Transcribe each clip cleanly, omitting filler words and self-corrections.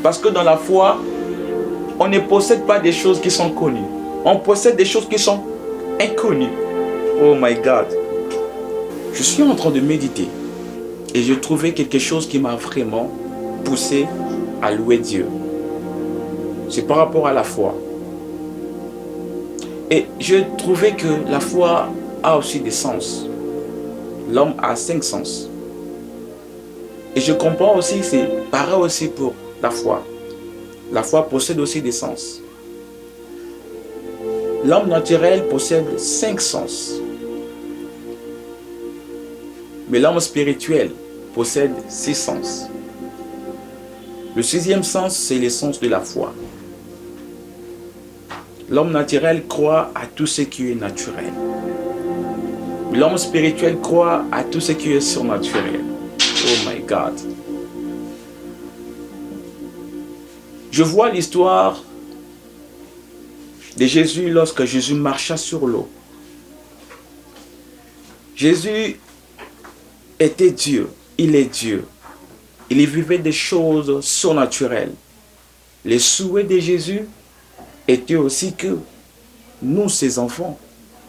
Parce que dans la foi, on ne possède pas des choses qui sont connues. On possède des choses qui sont inconnues. Oh my God. Je suis en train de méditer et j'ai trouvé quelque chose qui m'a vraiment poussé à louer Dieu. C'est par rapport à la foi. Et j'ai trouvé que la foi a aussi des sens. L'homme a 5 sens. Et je comprends aussi que c'est pareil aussi pour la foi. La foi possède aussi des sens. L'homme naturel possède 5 sens. Mais l'homme spirituel possède 6 sens. Le 6e sens, c'est le sens de la foi. L'homme naturel croit à tout ce qui est naturel. L'homme spirituel croit à tout ce qui est surnaturel. Oh my God. Je vois l'histoire de Jésus lorsque Jésus marcha sur l'eau. Jésus était Dieu. Il est Dieu. Il vivait des choses surnaturelles. Les souhaits de Jésus était aussi que nous, ses enfants,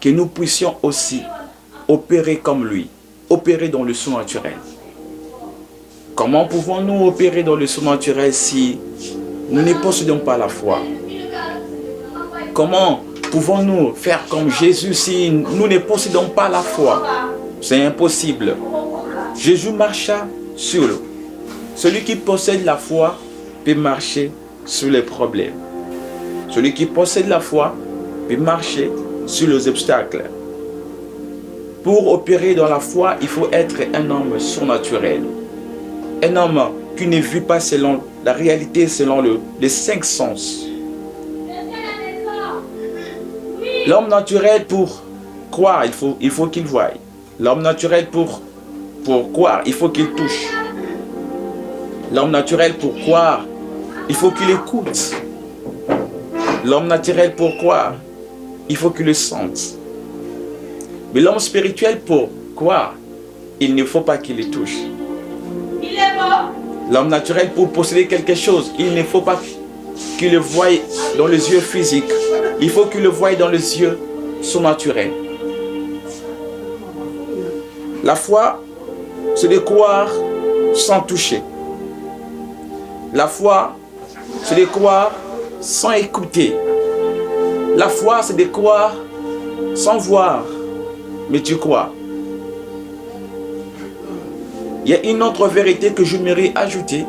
que nous puissions aussi opérer comme lui, opérer dans le surnaturel. Comment pouvons-nous opérer dans le surnaturel si nous ne possédons pas la foi? Comment pouvons-nous faire comme Jésus si nous ne possédons pas la foi? C'est impossible. Jésus marcha sur l'eau. Celui qui possède la foi peut marcher sur les problèmes. Celui qui possède la foi peut marcher sur les obstacles. Pour opérer dans la foi, il faut être un homme surnaturel. Un homme qui ne vit pas selon la réalité, selon les 5 sens. L'homme naturel, pour croire, il faut qu'il voie. L'homme naturel, pour croire, il faut qu'il touche. L'homme naturel, pour croire, il faut qu'il écoute. L'homme naturel, pour croire, il faut qu'il le sente. Mais l'homme spirituel, pour croire, il ne faut pas qu'il le touche. L'homme naturel, pour posséder quelque chose, il ne faut pas qu'il le voie dans les yeux physiques. Il faut qu'il le voie dans les yeux surnaturels. La foi, c'est de croire sans toucher. La foi, c'est de croire sans écouter. La foi, c'est de croire sans voir, mais tu crois. Il y a une autre vérité que j'aimerais ajouter,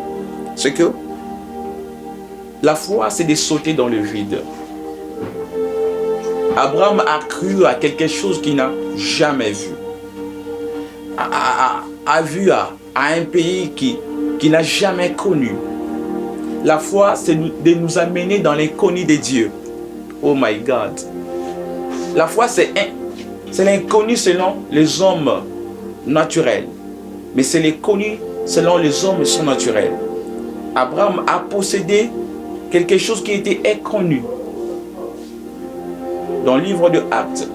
c'est que la foi, c'est de sauter dans le vide. Abraham a cru à quelque chose qu'il n'a jamais vu. A vu à un pays qu'il n'a jamais connu. La foi, c'est de nous amener dans l'inconnu de Dieu. Oh my God. La foi, c'est l'inconnu selon les hommes naturels. Mais c'est l'inconnu selon les hommes surnaturels. Abraham a possédé quelque chose qui était inconnu. Dans le livre de Actes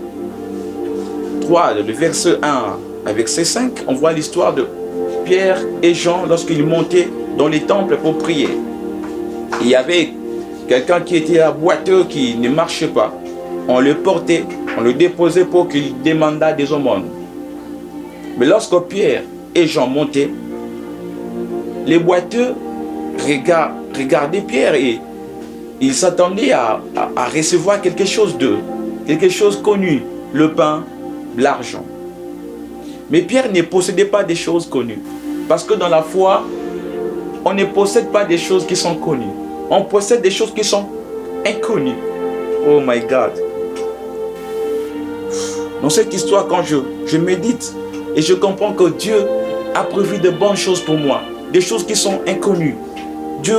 3, le verset 1 avec verset 5, on voit l'histoire de Pierre et Jean lorsqu'ils montaient dans les temples pour prier. Il y avait quelqu'un qui était à boiteux, qui ne marchait pas. On le portait, on le déposait pour qu'il demandât des aumônes. Mais lorsque Pierre et Jean montaient, les boiteux regardaient Pierre et ils s'attendaient à recevoir quelque chose d'eux, quelque chose connu, le pain, l'argent. Mais Pierre ne possédait pas des choses connues. Parce que dans la foi, on ne possède pas des choses qui sont connues. On possède des choses qui sont inconnues. Oh my God. Dans cette histoire, quand je médite et je comprends que Dieu a prévu de bonnes choses pour moi, des choses qui sont inconnues. Dieu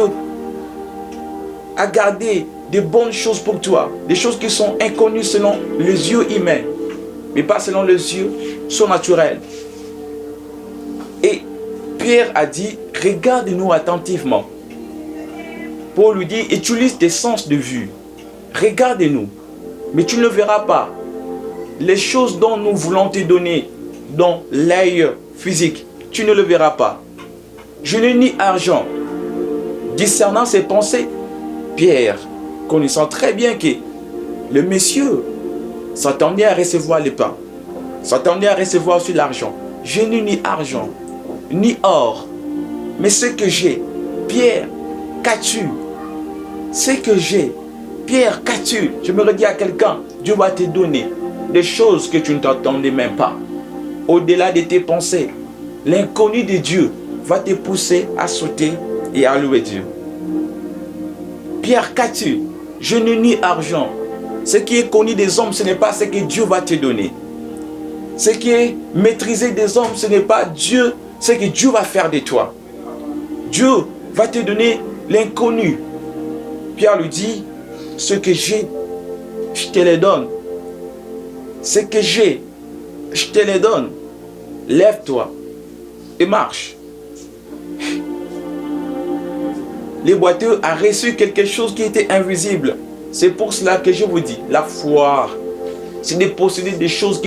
a gardé de bonnes choses pour toi, des choses qui sont inconnues selon les yeux humains, mais pas selon les yeux surnaturels. Et Pierre a dit, regarde-nous attentivement. Paul lui dit, utilise tes sens de vue. Regarde-nous, mais tu ne le verras pas. Les choses dont nous voulons te donner dans l'œil physique, tu ne le verras pas. Je n'ai ni argent, discernant ses pensées. Pierre, connaissant très bien que le monsieur s'attendait à recevoir le pain, s'attendait à recevoir aussi l'argent. Je n'ai ni argent, ni or, mais ce que j'ai. Pierre, qu'as-tu? Ce que j'ai. Pierre, qu'as-tu? Je me redis à quelqu'un, Dieu va te donner des choses que tu ne t'attendais même pas. Au-delà de tes pensées, l'inconnu de Dieu va te pousser à sauter et à louer Dieu. Pierre, qu'as-tu? Je n'ai ni argent. Ce qui est connu des hommes, ce n'est pas ce que Dieu va te donner. Ce qui est maîtrisé des hommes, ce n'est pas Dieu, ce que Dieu va faire de toi. Dieu va te donner l'inconnu. Pierre lui dit, ce que j'ai, je te le donne. Ce que j'ai, je te le donne. Lève-toi et marche. Le boiteux a reçu quelque chose qui était invisible. C'est pour cela que je vous dis, la foi, c'est de posséder des choses qui